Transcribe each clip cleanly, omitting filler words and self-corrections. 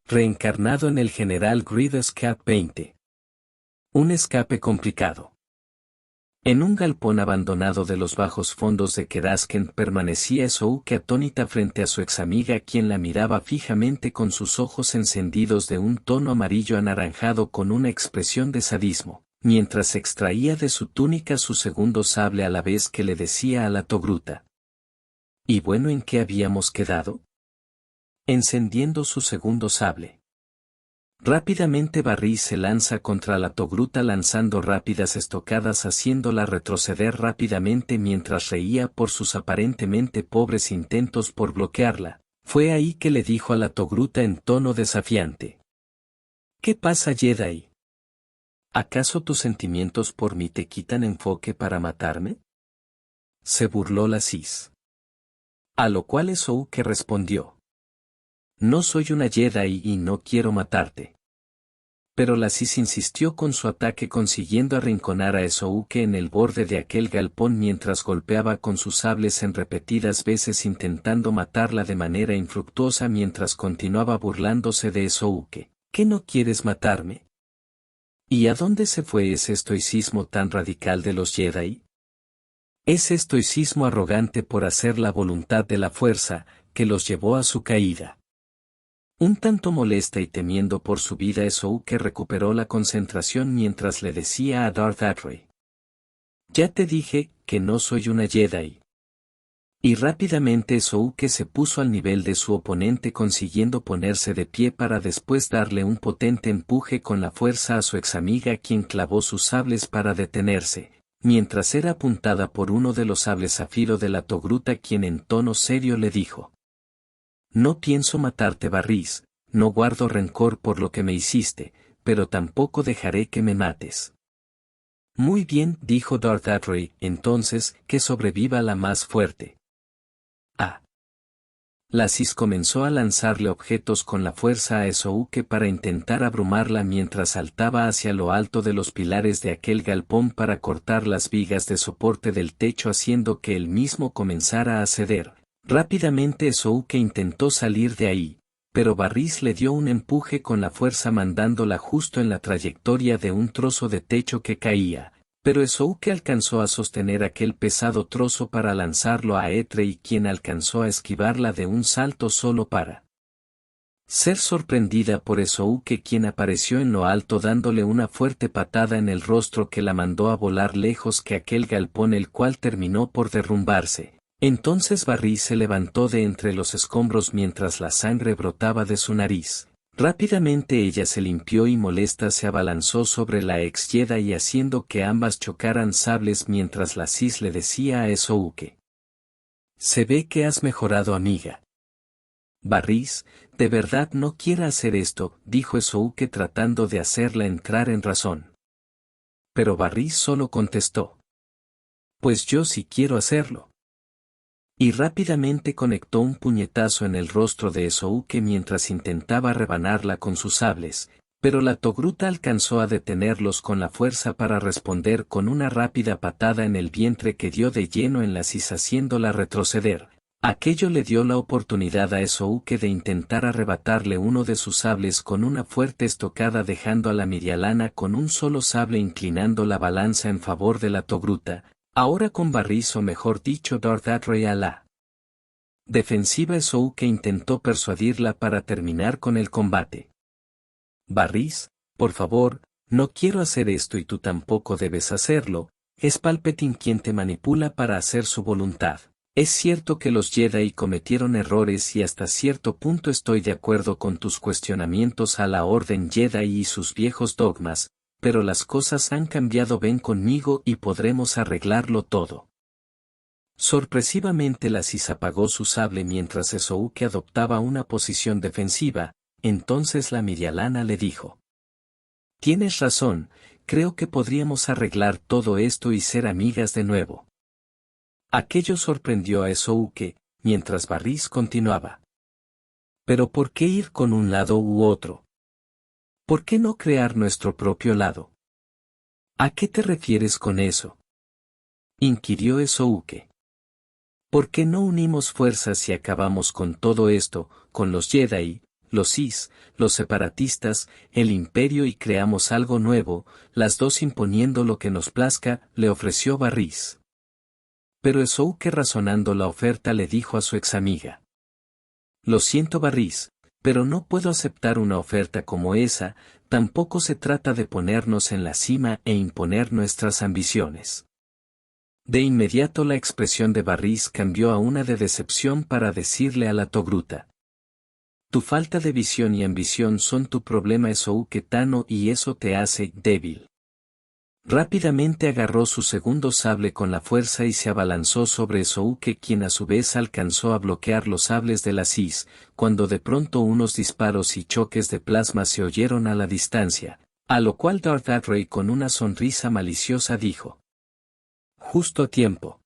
Reencarnado en el General Greed Escape 20. Un escape complicado. En un galpón abandonado de los bajos fondos de Kerasken permanecía Souke atónita frente a su examiga, quien la miraba fijamente con sus ojos encendidos de un tono amarillo anaranjado con una expresión de sadismo, mientras extraía de su túnica su segundo sable a la vez que le decía a la Togruta: ¿Y bueno, en qué habíamos quedado? Encendiendo su segundo sable. Rápidamente Barry se lanza contra la Togruta lanzando rápidas estocadas haciéndola retroceder rápidamente mientras reía por sus aparentemente pobres intentos por bloquearla. Fue ahí que le dijo a la Togruta en tono desafiante: ¿Qué pasa, Jedi? ¿Acaso tus sentimientos por mí te quitan enfoque para matarme? Se burló la Cis. A lo cual Souke respondió: No soy una Jedi y no quiero matarte. Pero la Cis insistió con su ataque, consiguiendo arrinconar a Souke en el borde de aquel galpón mientras golpeaba con sus sables en repetidas veces intentando matarla de manera infructuosa mientras continuaba burlándose de Souke. ¿Qué, no quieres matarme? ¿Y a dónde se fue ese estoicismo tan radical de los Jedi? Ese estoicismo arrogante por hacer la voluntad de la fuerza, que los llevó a su caída. Un tanto molesta y temiendo por su vida, Souke recuperó la concentración mientras le decía a Darth Vader: Ya te dije que no soy una Jedi. Y rápidamente Souke se puso al nivel de su oponente, consiguiendo ponerse de pie para después darle un potente empuje con la fuerza a su examiga, quien clavó sus sables para detenerse, mientras era apuntada por uno de los sables zafiro de la Togruta, quien en tono serio le dijo: No pienso matarte, Barris, no guardo rencor por lo que me hiciste, pero tampoco dejaré que me mates. Muy bien, dijo Darth Vader, entonces, que sobreviva la más fuerte. La Cis comenzó a lanzarle objetos con la fuerza a Souke para intentar abrumarla mientras saltaba hacia lo alto de los pilares de aquel galpón para cortar las vigas de soporte del techo, haciendo que él mismo comenzara a ceder. Rápidamente Souke intentó salir de ahí, pero Barris le dio un empuje con la fuerza mandándola justo en la trayectoria de un trozo de techo que caía, pero Souke alcanzó a sostener aquel pesado trozo para lanzarlo a Etrey, quien alcanzó a esquivarla de un salto solo para ser sorprendida por Souke, quien apareció en lo alto dándole una fuerte patada en el rostro que la mandó a volar lejos que aquel galpón, el cual terminó por derrumbarse. Entonces Barry se levantó de entre los escombros mientras la sangre brotaba de su nariz. Rápidamente ella se limpió y molesta se abalanzó sobre la ex Jedi haciendo que ambas chocaran sables mientras la Cis le decía a Souke: Se ve que has mejorado, amiga. Barris, de verdad no quiera hacer esto, dijo Souke tratando de hacerla entrar en razón. Pero Barris solo contestó: Pues yo sí quiero hacerlo. Y rápidamente conectó un puñetazo en el rostro de Souke mientras intentaba rebanarla con sus sables, pero la Togruta alcanzó a detenerlos con la fuerza para responder con una rápida patada en el vientre que dio de lleno en la Cis haciéndola retroceder. Aquello le dio la oportunidad a Souke de intentar arrebatarle uno de sus sables con una fuerte estocada, dejando a la Mirialana con un solo sable, inclinando la balanza en favor de la Togruta. Ahora con Barris, o mejor dicho Darth Vader, a la defensiva. Souke intentó persuadirla para terminar con el combate. Barris, por favor, No quiero hacer esto y tú tampoco debes hacerlo, es Palpatine quien te manipula para hacer su voluntad. Es cierto que los Jedi cometieron errores y hasta cierto punto estoy de acuerdo con tus cuestionamientos a la Orden Jedi y sus viejos dogmas, pero las cosas han cambiado. Ven conmigo y podremos arreglarlo todo. Sorpresivamente la Sith apagó su sable mientras Ahsoka adoptaba una posición defensiva, entonces la Mirialana le dijo: Tienes razón, creo que podríamos arreglar todo esto y ser amigas de nuevo. Aquello sorprendió a Ahsoka, mientras Barriss continuaba: ¿Pero por qué ir con un lado u otro? ¿Por qué no crear nuestro propio lado? ¿A qué te refieres con eso?, inquirió Ahsoka. ¿Por qué no unimos fuerzas y acabamos con todo esto, con los Jedi, los Sith, los separatistas, el Imperio y creamos algo nuevo, las dos imponiendo lo que nos plazca?, le ofreció Barriss. Pero Ahsoka, razonando la oferta, le dijo a su examiga: Lo siento Barriss, pero no puedo aceptar una oferta como esa, tampoco se trata de ponernos en la cima e imponer nuestras ambiciones. De inmediato la expresión de Barriss cambió a una de decepción para decirle a la Togruta: Tu falta de visión y ambición son tu problema Ahsoka Tano y eso te hace débil. Rápidamente agarró su segundo sable con la fuerza y se abalanzó sobre Ahsoka, quien a su vez alcanzó a bloquear los sables de la Sith, cuando de pronto unos disparos y choques de plasma se oyeron a la distancia, a lo cual Darth Vader con una sonrisa maliciosa dijo: Justo a tiempo.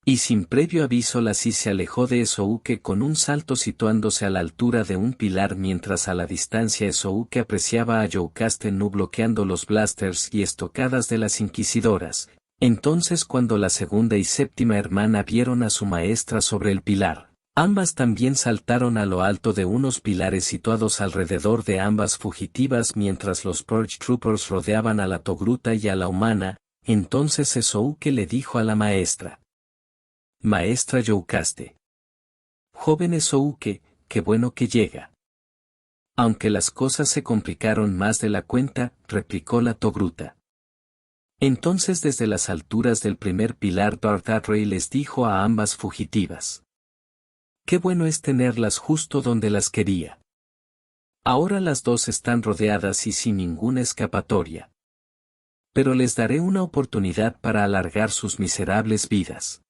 Y sin previo aviso la Sith se alejó de Ahsoka con un salto situándose a la altura de un pilar mientras a la distancia Ahsoka apreciaba a Jocasta Nu bloqueando los blasters y estocadas de las inquisidoras. Entonces cuando la segunda y séptima hermana vieron a su maestra sobre el pilar, ambas también saltaron a lo alto de unos pilares situados alrededor de ambas fugitivas mientras los Purge Troopers rodeaban a la Togruta y a la humana. Entonces Ahsoka le dijo a la maestra: Maestra Jocasta. Joven Ahsoka, qué bueno que llega. Aunque las cosas se complicaron más de la cuenta, replicó la Togruta. Entonces desde las alturas del primer pilar Darth Vader les dijo a ambas fugitivas: Qué bueno es tenerlas justo donde las quería. Ahora las dos están rodeadas y sin ninguna escapatoria. Pero les daré una oportunidad para alargar sus miserables vidas.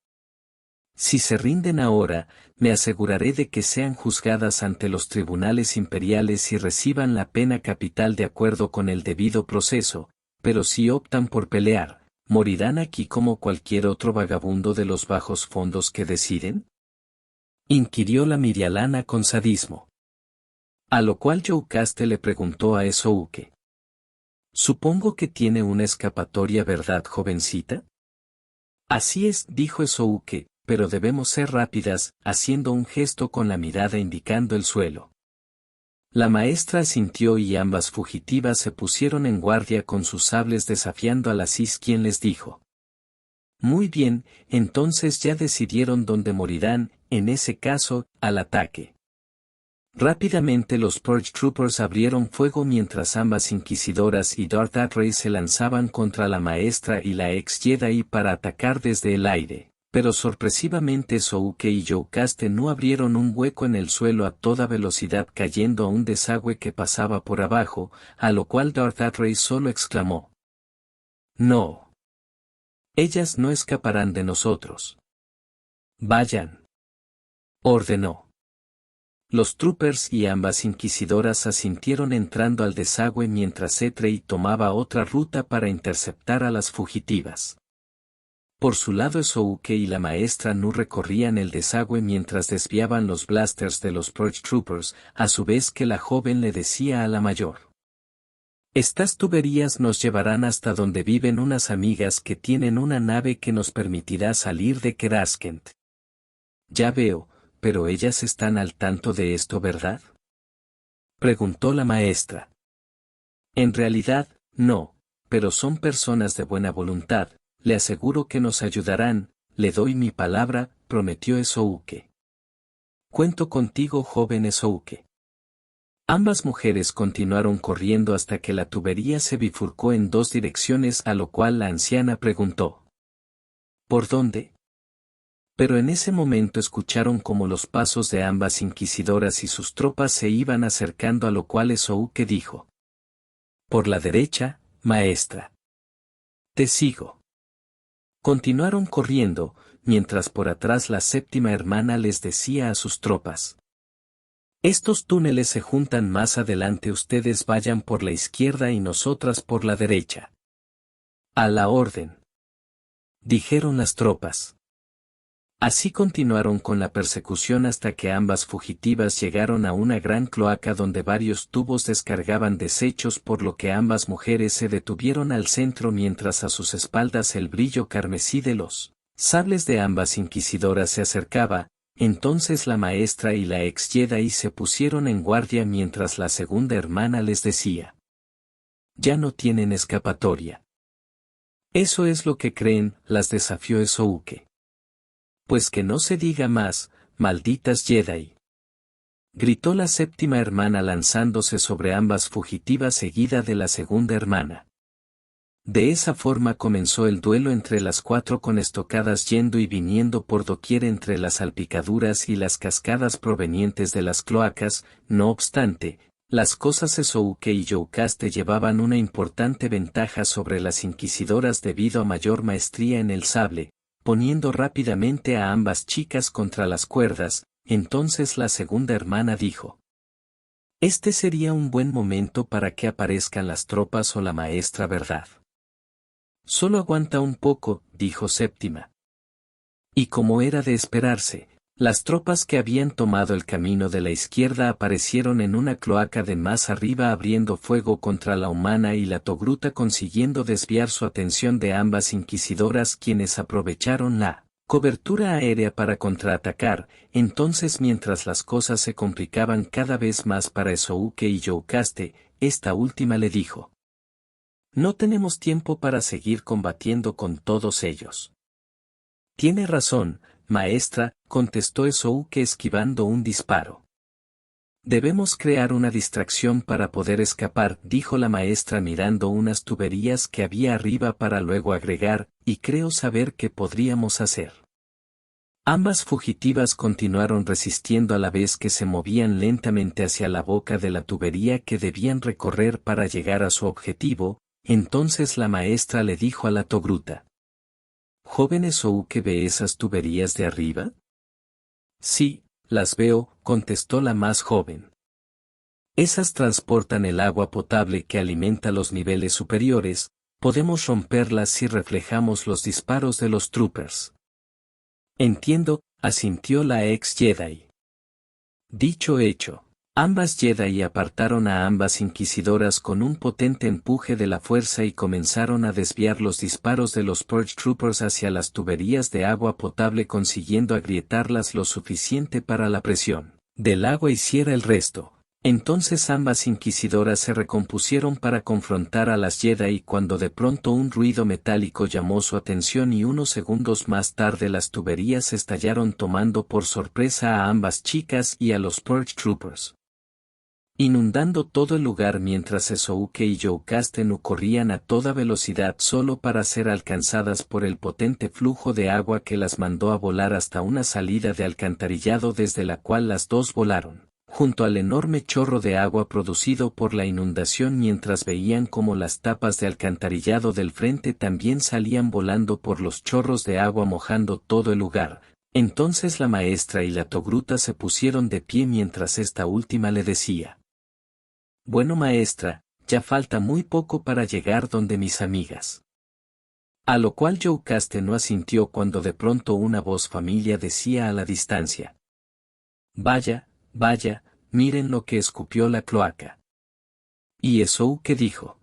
Si se rinden ahora, me aseguraré de que sean juzgadas ante los tribunales imperiales y reciban la pena capital de acuerdo con el debido proceso, pero si optan por pelear, ¿morirán aquí como cualquier otro vagabundo de los bajos fondos que deciden?, inquirió la Mirialana con sadismo. A lo cual Jocasta le preguntó a Ahsoka: Supongo que tiene una escapatoria, ¿verdad, jovencita? Así es, dijo Ahsoka, pero debemos ser rápidas, haciendo un gesto con la mirada indicando el suelo. La maestra asintió y ambas fugitivas se pusieron en guardia con sus sables desafiando a la Sith, quien les dijo: Muy bien, entonces ya decidieron dónde morirán, en ese caso, al ataque. Rápidamente los Purge Troopers abrieron fuego mientras ambas inquisidoras y Darth Vader se lanzaban contra la maestra y la ex Jedi para atacar desde el aire, pero sorpresivamente Ahsoka y Jocasta Nu abrieron un hueco en el suelo a toda velocidad cayendo a un desagüe que pasaba por abajo, a lo cual Darth Vader solo exclamó: No. Ellas no escaparán de nosotros. Vayan. Ordenó. Los troopers y ambas inquisidoras asintieron entrando al desagüe mientras Etrey tomaba otra ruta para interceptar a las fugitivas. Por su lado Ahsoka y la maestra Nu recorrían el desagüe mientras desviaban los blasters de los Purge Troopers, a su vez que la joven le decía a la mayor: Estas tuberías nos llevarán hasta donde viven unas amigas que tienen una nave que nos permitirá salir de Keraskent. Ya veo, pero ellas están al tanto de esto, ¿verdad?, preguntó la maestra. En realidad, no, pero son personas de buena voluntad, le aseguro que nos ayudarán, le doy mi palabra, prometió Ahsoka. Cuento contigo, joven Ahsoka. Ambas mujeres continuaron corriendo hasta que la tubería se bifurcó en dos direcciones, a lo cual la anciana preguntó: ¿por dónde? Pero en ese momento escucharon como los pasos de ambas inquisidoras y sus tropas se iban acercando, a lo cual Esouke dijo: por la derecha, maestra. Te sigo. Continuaron corriendo, mientras por atrás la séptima hermana les decía a sus tropas: estos túneles se juntan más adelante, ustedes vayan por la izquierda y nosotras por la derecha. A la orden, dijeron las tropas. Así continuaron con la persecución hasta que ambas fugitivas llegaron a una gran cloaca donde varios tubos descargaban desechos, por lo que ambas mujeres se detuvieron al centro mientras a sus espaldas el brillo carmesí de los sables de ambas inquisidoras se acercaba. Entonces la maestra y la ex Jedi se pusieron en guardia mientras la segunda hermana les decía: ya no tienen escapatoria. Eso es lo que creen, las desafió Esouke. Pues que no se diga más, malditas Jedi. Gritó la séptima hermana lanzándose sobre ambas fugitivas seguida de la segunda hermana. De esa forma comenzó el duelo entre las cuatro, con estocadas yendo y viniendo por doquier entre las salpicaduras y las cascadas provenientes de las cloacas. No obstante, las cosas Esouke y Youkaste llevaban una importante ventaja sobre las inquisidoras debido a mayor maestría en el sable, poniendo rápidamente a ambas chicas contra las cuerdas. Entonces la segunda hermana dijo: este sería un buen momento para que aparezcan las tropas o la maestra, ¿verdad? Solo aguanta un poco, dijo séptima. Y como era de esperarse, las tropas que habían tomado el camino de la izquierda aparecieron en una cloaca de más arriba abriendo fuego contra la humana y la Togruta, consiguiendo desviar su atención de ambas inquisidoras, quienes aprovecharon la cobertura aérea para contraatacar. Entonces, mientras las cosas se complicaban cada vez más para Esouke y Youkaste, esta última le dijo: no tenemos tiempo para seguir combatiendo con todos ellos. Tiene razón, maestra, contestó Esouke esquivando un disparo. Debemos crear una distracción para poder escapar, dijo la maestra mirando unas tuberías que había arriba para luego agregar: y creo saber qué podríamos hacer. Ambas fugitivas continuaron resistiendo a la vez que se movían lentamente hacia la boca de la tubería que debían recorrer para llegar a su objetivo. Entonces la maestra le dijo a la Togruta: ¿joven Esouke, ve esas tuberías de arriba? Sí, las veo, contestó la más joven. Esas transportan el agua potable que alimenta los niveles superiores. Podemos romperlas si reflejamos los disparos de los troopers. Entiendo, asintió la ex Jedi. Dicho hecho, ambas Jedi apartaron a ambas inquisidoras con un potente empuje de la fuerza y comenzaron a desviar los disparos de los Purge Troopers hacia las tuberías de agua potable, consiguiendo agrietarlas lo suficiente para la presión del agua hiciera el resto. Entonces ambas inquisidoras se recompusieron para confrontar a las Jedi cuando de pronto un ruido metálico llamó su atención y unos segundos más tarde las tuberías estallaron, tomando por sorpresa a ambas chicas y a los Purge Troopers, inundando todo el lugar, mientras Esouke y Youkaste corrían a toda velocidad solo para ser alcanzadas por el potente flujo de agua que las mandó a volar hasta una salida de alcantarillado desde la cual las dos volaron junto al enorme chorro de agua producido por la inundación, mientras veían cómo las tapas de alcantarillado del frente también salían volando por los chorros de agua mojando todo el lugar. Entonces la maestra y la Togruta se pusieron de pie mientras esta última le decía: bueno maestra, ya falta muy poco para llegar donde mis amigas. A lo cual Youkaste no asintió cuando de pronto una voz familiar decía a la distancia: vaya, vaya, miren lo que escupió la cloaca. Y Esouke dijo: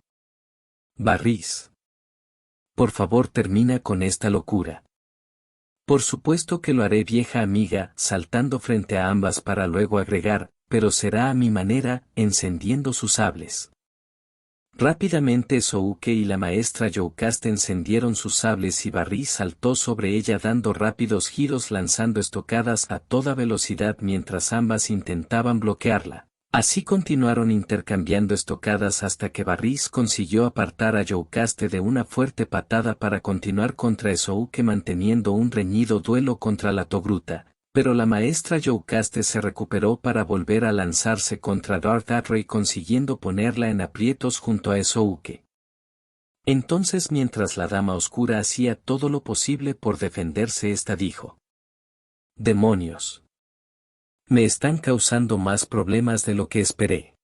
Barris. Por favor, termina con esta locura. Por supuesto que lo haré, vieja amiga, saltando frente a ambas para luego agregar: pero será a mi manera, encendiendo sus sables. Rápidamente Esouke y la maestra Youkaste encendieron sus sables y Barris saltó sobre ella dando rápidos giros, lanzando estocadas a toda velocidad mientras ambas intentaban bloquearla. Así continuaron intercambiando estocadas hasta que Varys consiguió apartar a Youkaste de una fuerte patada para continuar contra Esouke manteniendo un reñido duelo contra la Togruta, pero la maestra Youkaste se recuperó para volver a lanzarse contra Darth Atray consiguiendo ponerla en aprietos junto a Esouke. Entonces mientras la Dama Oscura hacía todo lo posible por defenderse esta dijo: «¡Demonios! Me están causando más problemas de lo que esperé».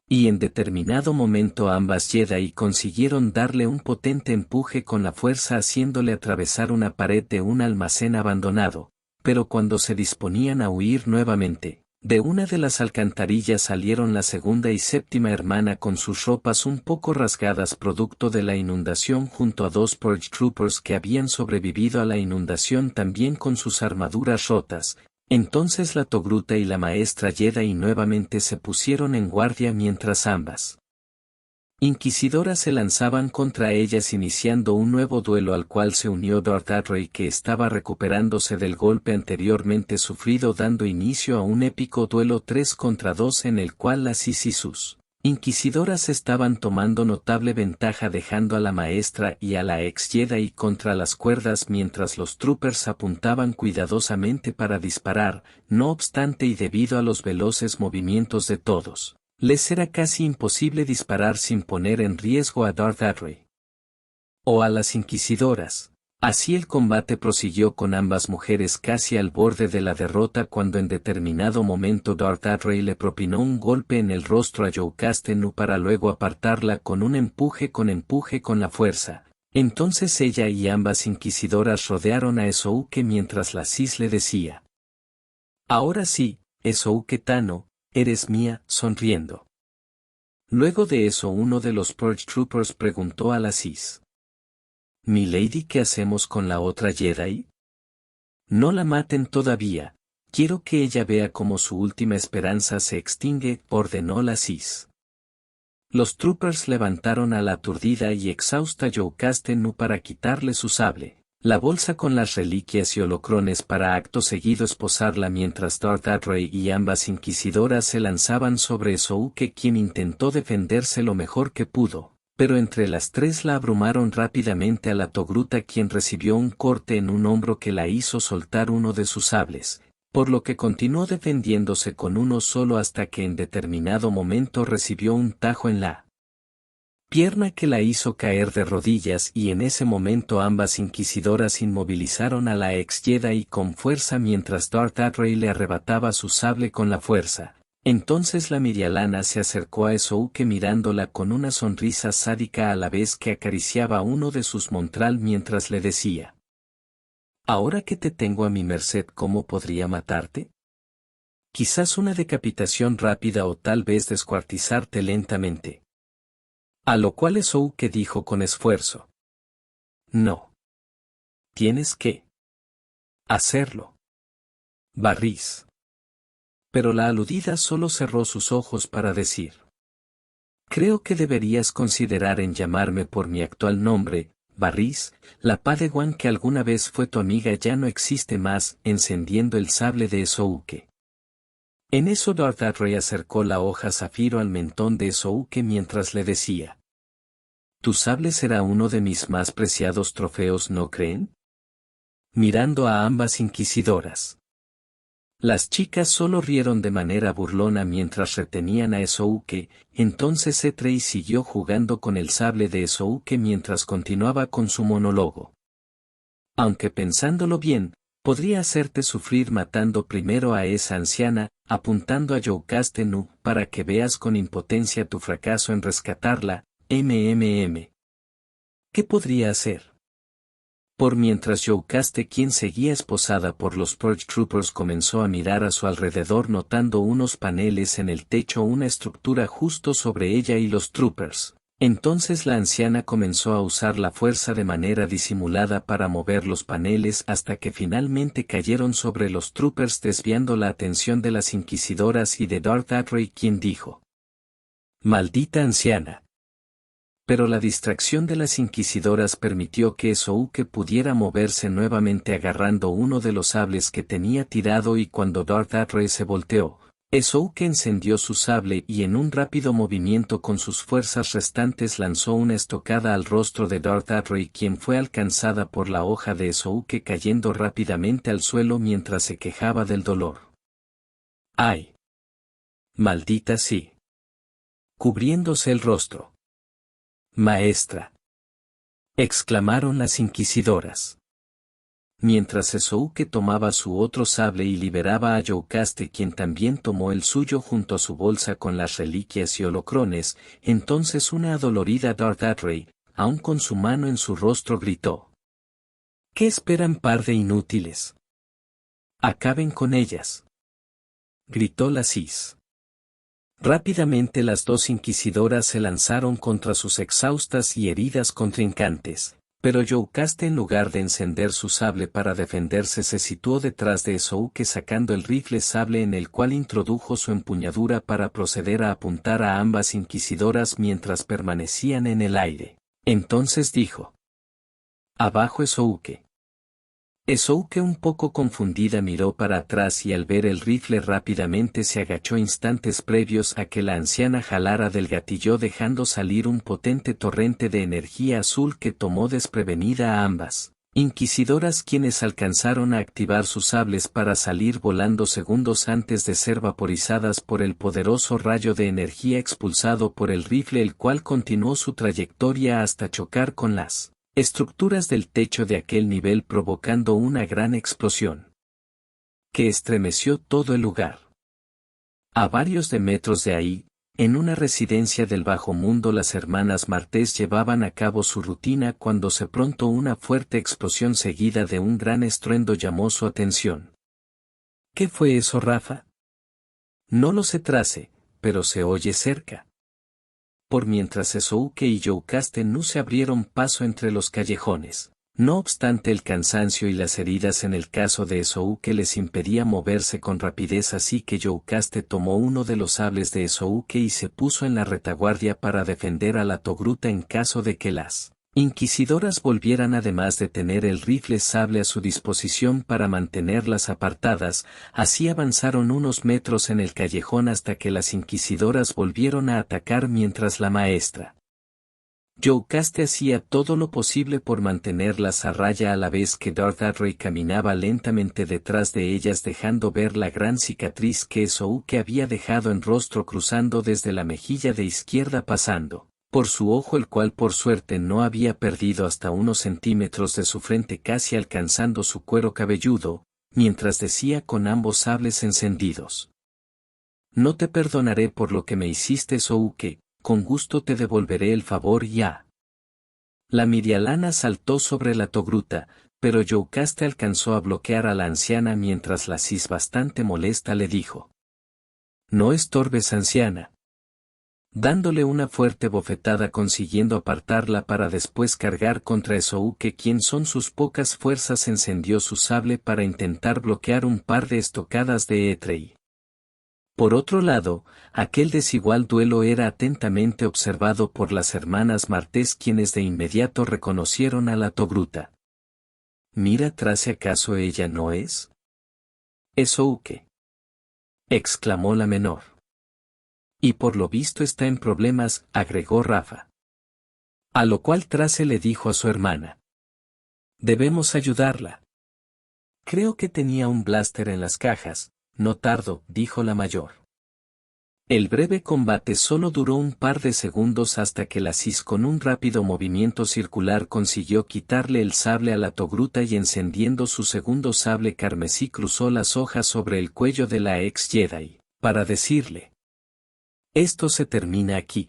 Y en determinado momento ambas Jedi consiguieron darle un potente empuje con la fuerza haciéndole atravesar una pared de un almacén abandonado, pero cuando se disponían a huir nuevamente, de una de las alcantarillas salieron la segunda y séptima hermana con sus ropas un poco rasgadas producto de la inundación junto a dos Purge Troopers que habían sobrevivido a la inundación también con sus armaduras rotas. Entonces la Togruta y la maestra Jedi nuevamente se pusieron en guardia mientras ambas inquisidoras se lanzaban contra ellas iniciando un nuevo duelo al cual se unió Darth Atray que estaba recuperándose del golpe anteriormente sufrido dando inicio a un épico duelo 3 contra 2 en el cual las sus inquisidoras estaban tomando notable ventaja dejando a la maestra y a la ex Jedi contra las cuerdas mientras los troopers apuntaban cuidadosamente para disparar, no obstante y debido a los veloces movimientos de todos, les era casi imposible disparar sin poner en riesgo a Darth Atray o a las inquisidoras. Así el combate prosiguió con ambas mujeres casi al borde de la derrota cuando en determinado momento Darth Atray le propinó un golpe en el rostro a Youkaste Nu para luego apartarla con un empuje con la fuerza. Entonces ella y ambas inquisidoras rodearon a Esouke mientras la Sis le decía: «Ahora sí, Esouke Tano, eres mía», sonriendo. Luego de eso uno de los Purge Troopers preguntó a la Sis: «Mi lady, ¿qué hacemos con la otra Jedi?» «No la maten todavía, quiero que ella vea cómo su última esperanza se extingue», ordenó la Sis. Los troopers levantaron a la aturdida y exhausta Youkaste Nu para quitarle su sable, la bolsa con las reliquias y holocrones para acto seguido esposarla mientras Darth Atray y ambas inquisidoras se lanzaban sobre Esouke quien intentó defenderse lo mejor que pudo. Pero entre las tres la abrumaron rápidamente a la Togruta quien recibió un corte en un hombro que la hizo soltar uno de sus sables, por lo que continuó defendiéndose con uno solo hasta que en determinado momento recibió un tajo en la pierna que la hizo caer de rodillas y en ese momento ambas inquisidoras inmovilizaron a la ex Jedi con fuerza mientras Darth Atray le arrebataba su sable con la fuerza. Entonces la Mirialana se acercó a Esouke mirándola con una sonrisa sádica a la vez que acariciaba uno de sus montral mientras le decía: «Ahora que te tengo a mi merced, ¿cómo podría matarte? Quizás una decapitación rápida o tal vez descuartizarte lentamente». A lo cual Esouke dijo con esfuerzo: «No. Tienes que hacerlo, Varys». Pero la aludida solo cerró sus ojos para decir: «Creo que deberías considerar en llamarme por mi actual nombre, Varys, la Padawan que alguna vez fue tu amiga ya no existe más», encendiendo el sable de Esouke. En eso Darth Atray acercó la hoja zafiro al mentón de Esouke mientras le decía: «Tu sable será uno de mis más preciados trofeos, ¿no creen?». Mirando a ambas inquisidoras, las chicas solo rieron de manera burlona mientras retenían a Esouke. Entonces Atray siguió jugando con el sable de Esouke mientras continuaba con su monólogo: «Aunque pensándolo bien, podría hacerte sufrir matando primero a esa anciana, apuntando a Youkaste Nu, para que veas con impotencia tu fracaso en rescatarla, ¿Qué podría hacer?». Por mientras Youkaste quien seguía esposada por los Purge Troopers comenzó a mirar a su alrededor notando unos paneles en el techo una estructura justo sobre ella y los Troopers. Entonces la anciana comenzó a usar la fuerza de manera disimulada para mover los paneles hasta que finalmente cayeron sobre los Troopers desviando la atención de las inquisidoras y de Darth Atray quien dijo: «Maldita anciana». Pero la distracción de las inquisidoras permitió que Esouke pudiera moverse nuevamente agarrando uno de los sables que tenía tirado y cuando Darth Atray se volteó, Sooke encendió su sable y en un rápido movimiento con sus fuerzas restantes lanzó una estocada al rostro de Darth Vader, quien fue alcanzada por la hoja de Sooke cayendo rápidamente al suelo mientras se quejaba del dolor. ¡Ay! ¡Maldita sí! Cubriéndose el rostro. ¡Maestra!, exclamaron las inquisidoras. Mientras Sooke tomaba su otro sable y liberaba a Youkaste, quien también tomó el suyo junto a su bolsa con las reliquias y holocrones, entonces una adolorida Darth Vader, aún con su mano en su rostro, gritó: ¿Qué esperan, par de inútiles? ¡Acaben con ellas!, gritó la Cis. Rápidamente las dos inquisidoras se lanzaron contra sus exhaustas y heridas contrincantes. Pero Youkaste, en lugar de encender su sable para defenderse, se situó detrás de Sooke sacando el rifle sable en el cual introdujo su empuñadura para proceder a apuntar a ambas inquisidoras mientras permanecían en el aire. Entonces dijo: «Abajo, Sooke». Sooke, un poco confundida, miró para atrás y al ver el rifle rápidamente se agachó instantes previos a que la anciana jalara del gatillo, dejando salir un potente torrente de energía azul que tomó desprevenida a ambas inquisidoras, quienes alcanzaron a activar sus sables para salir volando segundos antes de ser vaporizadas por el poderoso rayo de energía expulsado por el rifle, el cual continuó su trayectoria hasta chocar con las estructuras del techo de aquel nivel, provocando una gran explosión que estremeció todo el lugar. A varios de metros de ahí, en una residencia del bajo mundo, las hermanas Martés llevaban a cabo su rutina cuando de pronto una fuerte explosión seguida de un gran estruendo llamó su atención. ¿Qué fue eso, Rafa? No lo sé, Trace, pero se oye cerca. Por mientras Sooke y Youkaste no se abrieron paso entre los callejones. No obstante, el cansancio y las heridas en el caso de Sooke les impedía moverse con rapidez, así que Youkaste tomó uno de los sables de Sooke y se puso en la retaguardia para defender a la Togruta en caso de que las inquisidoras volvieran, además de tener el rifle sable a su disposición para mantenerlas apartadas. Así avanzaron unos metros en el callejón hasta que las inquisidoras volvieron a atacar, mientras la maestra Youkaste hacía todo lo posible por mantenerlas a raya, a la vez que Darth Vader caminaba lentamente detrás de ellas, dejando ver la gran cicatriz que Sooke había dejado en rostro, cruzando desde la mejilla de izquierda pasando por su ojo, el cual por suerte no había perdido, hasta unos centímetros de su frente, casi alcanzando su cuero cabelludo, mientras decía con ambos sables encendidos: «No te perdonaré por lo que me hiciste, Sooke, con gusto te devolveré el favor». Ya. La Mirialana saltó sobre la Togruta, pero Youkaste alcanzó a bloquear a la anciana, mientras la Cis, bastante molesta, le dijo: «No estorbes, anciana», dándole una fuerte bofetada, consiguiendo apartarla para después cargar contra Sooke, quien con sus pocas fuerzas encendió su sable para intentar bloquear un par de estocadas de Eitrey. Por otro lado, aquel desigual duelo era atentamente observado por las hermanas Martés, quienes de inmediato reconocieron a la Togruta. «Mira, Trace, ¿acaso ella no es Sooke?», exclamó la menor. «Y por lo visto está en problemas», agregó Rafa. A lo cual Trace le dijo a su hermana: «Debemos ayudarla. Creo que tenía un blaster en las cajas». «No tardo», dijo la mayor. El breve combate solo duró un par de segundos, hasta que la Cis, con un rápido movimiento circular, consiguió quitarle el sable a la Togruta y, encendiendo su segundo sable carmesí, cruzó las hojas sobre el cuello de la ex Jedi, para decirle: «Esto se termina aquí».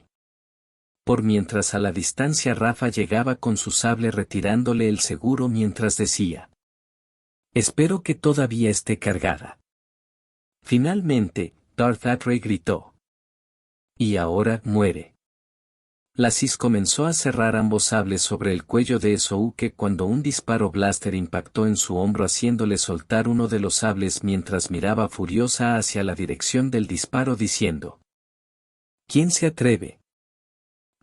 Por mientras, a la distancia, Rafa llegaba con su sable retirándole el seguro mientras decía: «Espero que todavía esté cargada». Finalmente, Darth Vader gritó: «Y ahora muere». La Cis comenzó a cerrar ambos sables sobre el cuello de Sooke cuando un disparo blaster impactó en su hombro, haciéndole soltar uno de los sables, mientras miraba furiosa hacia la dirección del disparo, diciendo: «¿Quién se atreve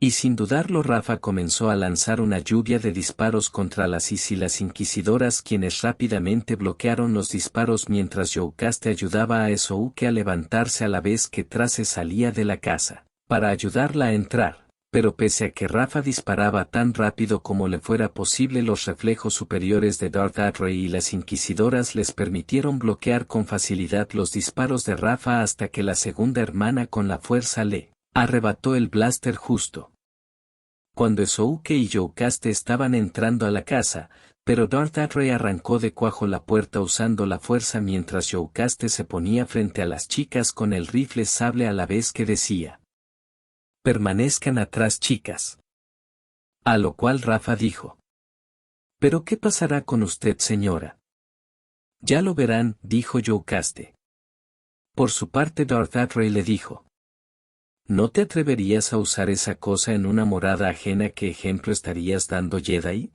Y sin dudarlo Rafa comenzó a lanzar una lluvia de disparos contra las Is y las inquisidoras, quienes rápidamente bloquearon los disparos mientras Youkaste ayudaba a Esouke a levantarse a la vez que Trace salía de la casa, para ayudarla a entrar. Pero pese a que Rafa disparaba tan rápido como le fuera posible, los reflejos superiores de Darth Atray y las inquisidoras les permitieron bloquear con facilidad los disparos de Rafa hasta que la segunda hermana con la fuerza le arrebató el blaster justo cuando Esouke y Youkaste estaban entrando a la casa, pero Darth Atray arrancó de cuajo la puerta usando la fuerza mientras Youkaste se ponía frente a las chicas con el rifle sable a la vez que decía: «Permanezcan atrás, chicas». A lo cual Rafa dijo: «¿Pero qué pasará con usted, señora?». «Ya lo verán», dijo Youkaste. Por su parte Darth Atray le dijo: «¿No te atreverías a usar esa cosa en una morada ajena? ¿Qué ejemplo estarías dando, Jedi?».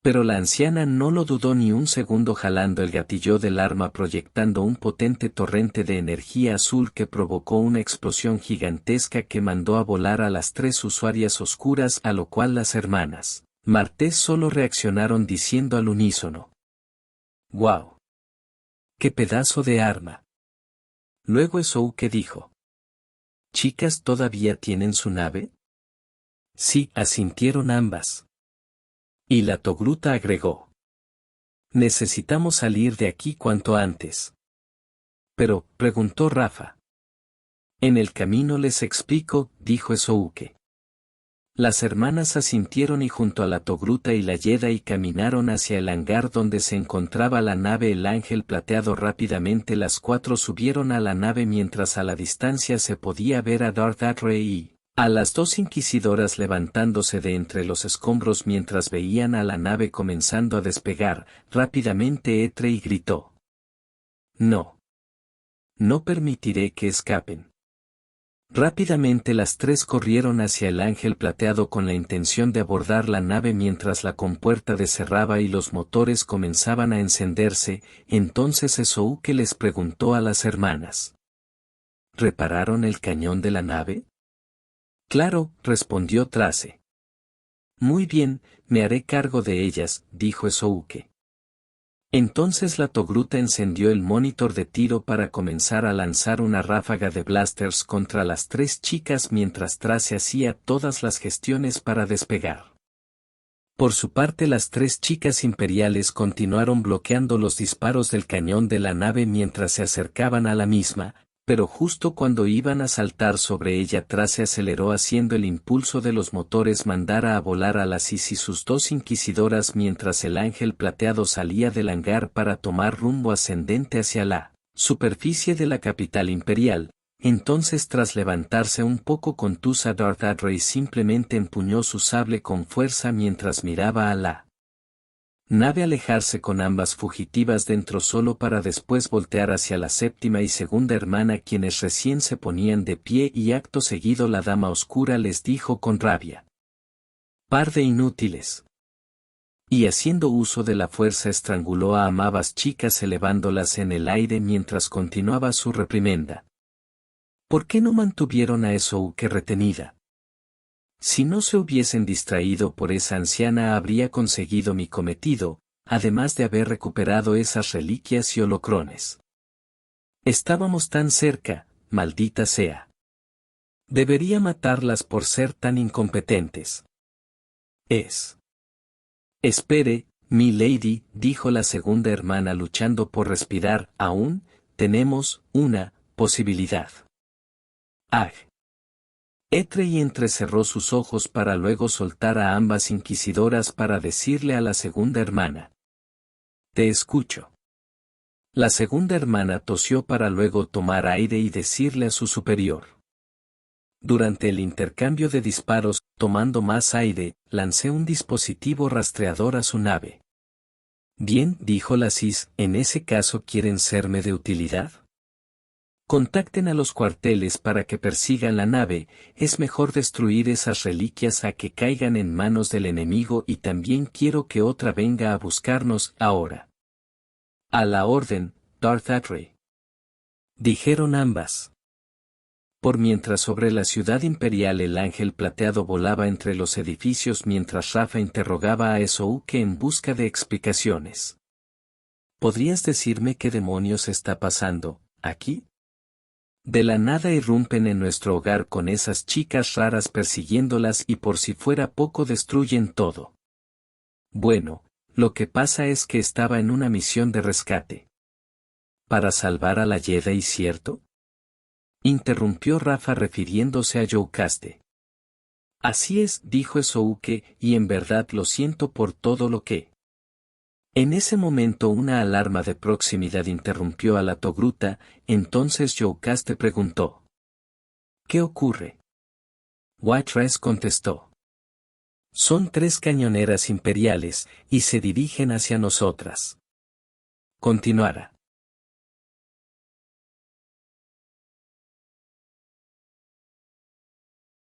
Pero la anciana no lo dudó ni un segundo, jalando el gatillo del arma proyectando un potente torrente de energía azul que provocó una explosión gigantesca que mandó a volar a las tres usuarias oscuras, a lo cual las hermanas Martez solo reaccionaron diciendo al unísono: «¡Guau! ¡Qué pedazo de arma!». Luego Esouke dijo: «¿Chicas todavía tienen su nave?». «Sí», asintieron ambas. Y la Togruta agregó: «Necesitamos salir de aquí cuanto antes». «¿Pero?», preguntó Rafa. «En el camino les explico», dijo Esouke. Las hermanas asintieron y junto a la Togruta y la Jedi caminaron hacia el hangar donde se encontraba la nave El Ángel Plateado. Rápidamente las cuatro subieron a la nave mientras a la distancia se podía ver a Darth Atray y a las dos inquisidoras levantándose de entre los escombros mientras veían a la nave comenzando a despegar. Rápidamente Atray gritó: «No. No permitiré que escapen». Rápidamente las tres corrieron hacia el Ángel Plateado con la intención de abordar la nave mientras la compuerta cerraba y los motores comenzaban a encenderse. Entonces Esouke les preguntó a las hermanas: «¿Repararon el cañón de la nave?». «Claro», respondió Trace. «Muy bien, me haré cargo de ellas», dijo Esouke. Entonces la Togruta encendió el monitor de tiro para comenzar a lanzar una ráfaga de blasters contra las tres chicas mientras Trace hacía todas las gestiones para despegar. Por su parte las tres chicas imperiales continuaron bloqueando los disparos del cañón de la nave mientras se acercaban a la misma, pero justo cuando iban a saltar sobre ella Trace aceleró haciendo el impulso de los motores mandara a volar a las Is y sus dos inquisidoras mientras el Ángel Plateado salía del hangar para tomar rumbo ascendente hacia la superficie de la capital imperial. Entonces, tras levantarse un poco contusa, Darth Atray simplemente empuñó su sable con fuerza mientras miraba a la nave alejarse con ambas fugitivas dentro solo para después voltear hacia la séptima y segunda hermana, quienes recién se ponían de pie, y acto seguido la Dama Oscura les dijo con rabia: «Par de inútiles». Y haciendo uso de la fuerza estranguló a ambas chicas elevándolas en el aire mientras continuaba su reprimenda. «¿Por qué no mantuvieron a Esouke retenida? Si no se hubiesen distraído por esa anciana habría conseguido mi cometido, además de haber recuperado esas reliquias y holocrones. Estábamos tan cerca, maldita sea. Debería matarlas por ser tan incompetentes». «Espere, mi lady», dijo la segunda hermana luchando por respirar, «aún tenemos una posibilidad». «Ah». Atray entrecerró sus ojos para luego soltar a ambas inquisidoras para decirle a la segunda hermana: «Te escucho». La segunda hermana tosió para luego tomar aire y decirle a su superior: «Durante el intercambio de disparos, tomando más aire, lancé un dispositivo rastreador a su nave». «Bien», dijo la Sis, «en ese caso ¿quieren serme de utilidad? Contacten a los cuarteles para que persigan la nave, es mejor destruir esas reliquias a que caigan en manos del enemigo y también quiero que otra venga a buscarnos ahora». «A la orden, Darth Atray», dijeron ambas. Por mientras sobre la ciudad imperial el ángel plateado volaba entre los edificios mientras Rafa interrogaba a Souke en busca de explicaciones. ¿Podrías decirme qué demonios está pasando, aquí? De la nada irrumpen en nuestro hogar con esas chicas raras persiguiéndolas y por si fuera poco destruyen todo. Bueno, lo que pasa es que estaba en una misión de rescate. ¿Para salvar a la Jedi, cierto? Interrumpió Rafa refiriéndose a Youkaste. Así es, dijo Souke, y en verdad lo siento por todo lo que... En ese momento una alarma de proximidad interrumpió a la Togruta, entonces Youkaste preguntó. ¿Qué ocurre? White contestó. Son 3 cañoneras imperiales, y se dirigen hacia nosotras. Continuará.